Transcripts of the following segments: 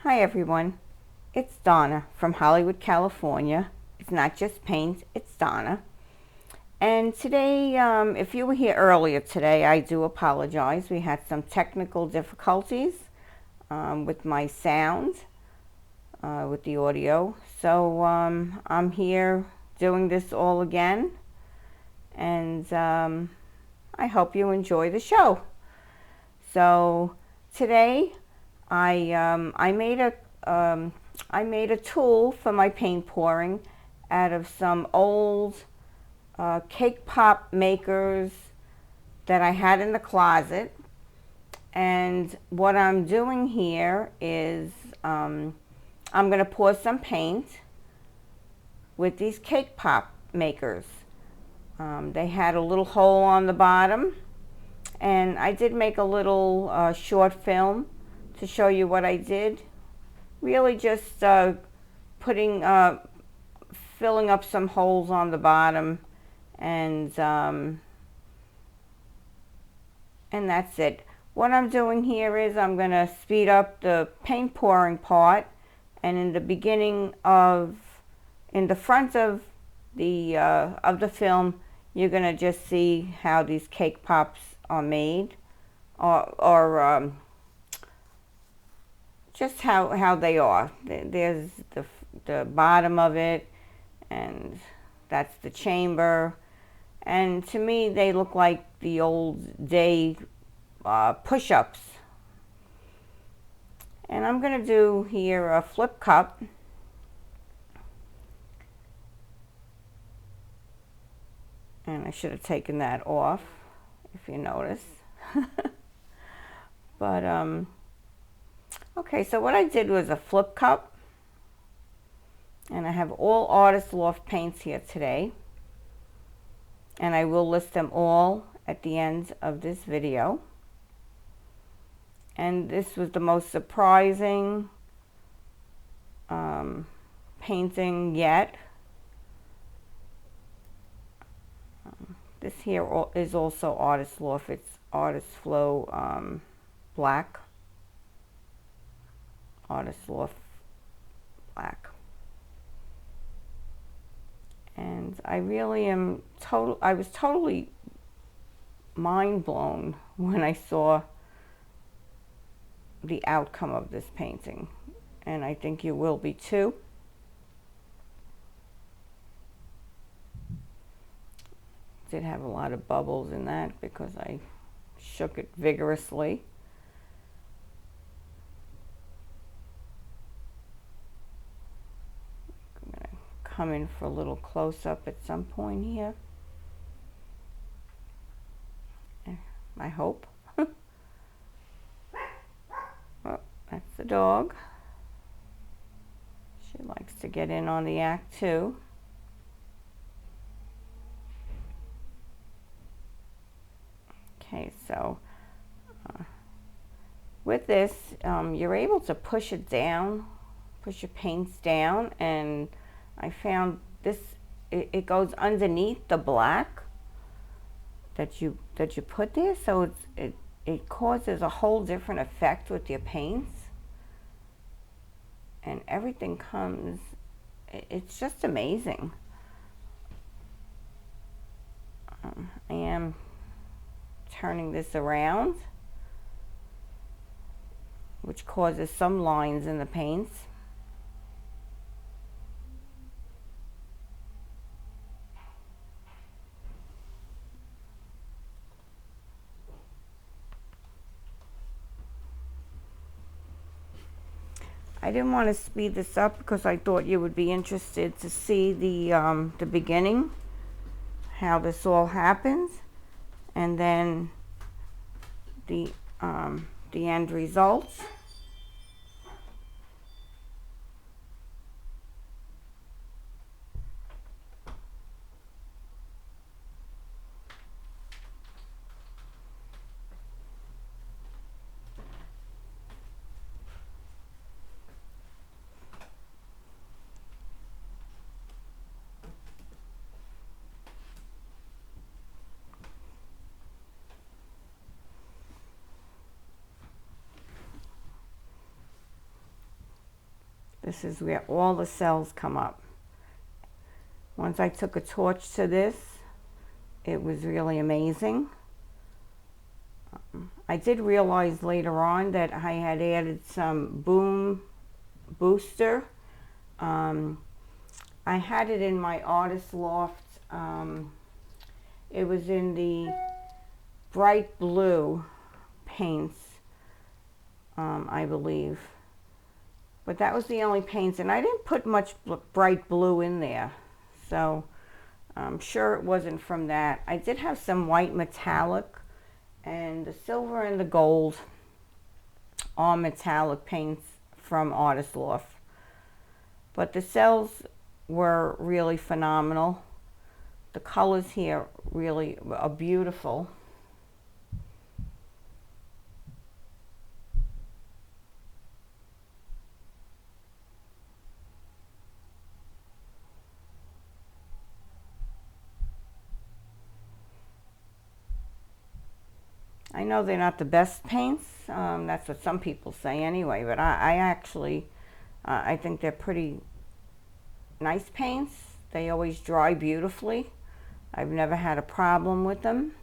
Hi everyone, it's Donna from Hollywood, California. It's not just paint, it's Donna. And today, if you were here earlier today, I do apologize. We had some technical difficulties with my sound, with the audio. So I'm here doing this all again. And I hope you enjoy the show. So today I made a tool for my paint pouring out of some old cake pop makers that I had in the closet. And what I'm doing here is I'm going to pour some paint with these cake pop makers. They had a little hole on the bottom, and I did make a little short film to show you what I did. Really just filling up some holes on the bottom, and that's it. What I'm doing here is I'm going to speed up the paint pouring part, and in the front of the film, you're going to just see how these cake pops are made, or just how they are. There's the bottom of it, and that's the chamber. And to me, they look like the old day push-ups. And I'm going to do here a flip cup. And I should have taken that off, if you notice. But, okay, so what I did was a flip cup. And I have all Artist Loft paints here today. And I will list them all at the end of this video. And this was the most surprising painting yet. This here is also Artist Loft. It's Artist Flow Black. Artist Loft Black. And I really I was totally mind blown when I saw the outcome of this painting. And I think you will be too. Did have a lot of bubbles in that because I shook it vigorously. I'm going to come in for a little close-up at some point here. I hope. Oh, that's the dog. She likes to get in on the act too. Okay, so with this, you're able to push it down, push your paints down, and I found this, it goes underneath the black that you put there, so it causes a whole different effect with your paints, and everything comes, it's just amazing. I am turning this around, which causes some lines in the paints. I didn't want to speed this up because I thought you would be interested to see the beginning, how this all happens, and then the end results. This is where all the cells come up. Once I took a torch to this, it was really amazing. I did realize later on that I had added some boom booster. I had it in my artist loft. It was in the bright blue paints, I believe. But that was the only paints, and I didn't put much bright blue in there. So I'm sure it wasn't from that. I did have some white metallic, and the silver and the gold are metallic paints from Artist Loft. But the cells were really phenomenal. The colors here really are beautiful. I know they're not the best paints. That's what some people say anyway, but I actually, I think they're pretty nice paints. They always dry beautifully. I've never had a problem with them.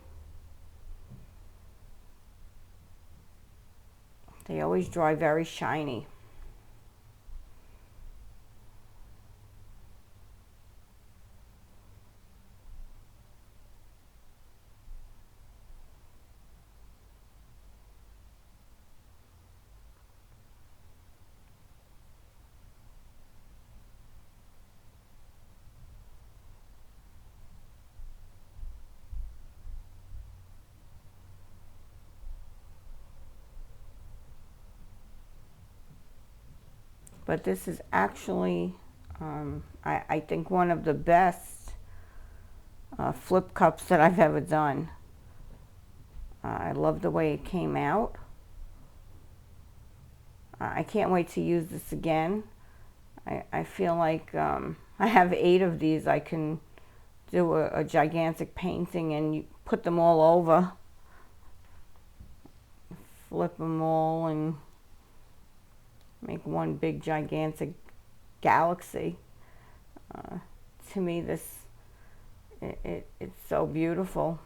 They always dry very shiny. But this is actually, I think, one of the best flip cups that I've ever done. I love the way it came out. I can't wait to use this again. I feel like I have 8 of these. I can do a gigantic painting and you put them all over. Flip them all and make one big gigantic galaxy. To me, it's so beautiful.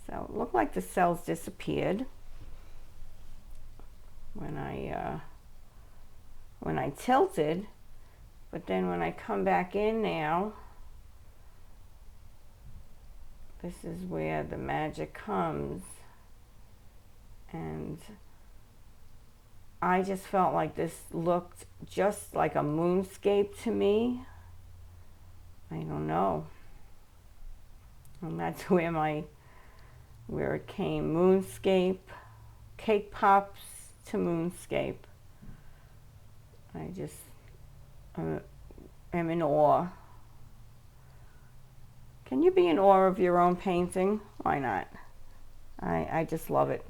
So it looked like the cells disappeared when I tilted, but then when I come back in now, this is where the magic comes, and I just felt like this looked just like a moonscape to me. I don't know. And that's where it came, moonscape, cake pops to moonscape. I just am in awe. Can you be in awe of your own painting? Why not? I just love it.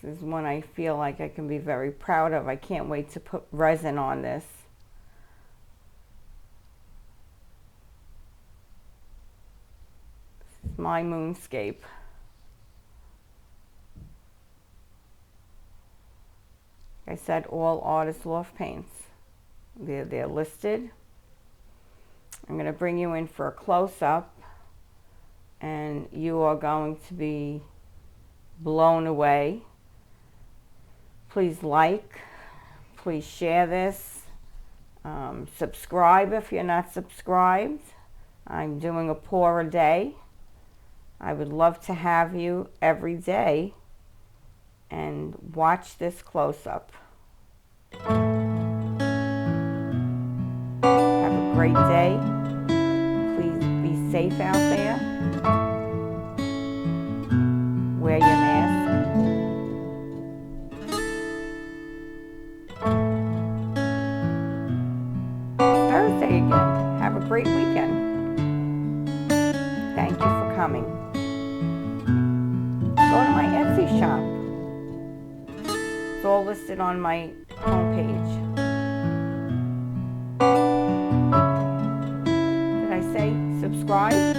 This is one I feel like I can be very proud of. I can't wait to put resin on this. This is my moonscape. Like I said, all Artist Loft paints. They're listed. I'm going to bring you in for a close-up, and you are going to be blown away. Please like, please share this, subscribe if you're not subscribed. I'm doing a pour a day. I would love to have you every day and watch this close-up. Have a great day. Please be safe out there. Wear your mask. Thursday again. Have a great weekend. Thank you for coming. Go to my Etsy shop. It's all listed on my homepage. subscribe,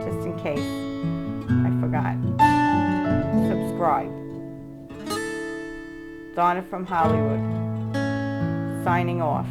just in case I forgot. Subscribe. Donna from Hollywood, signing off.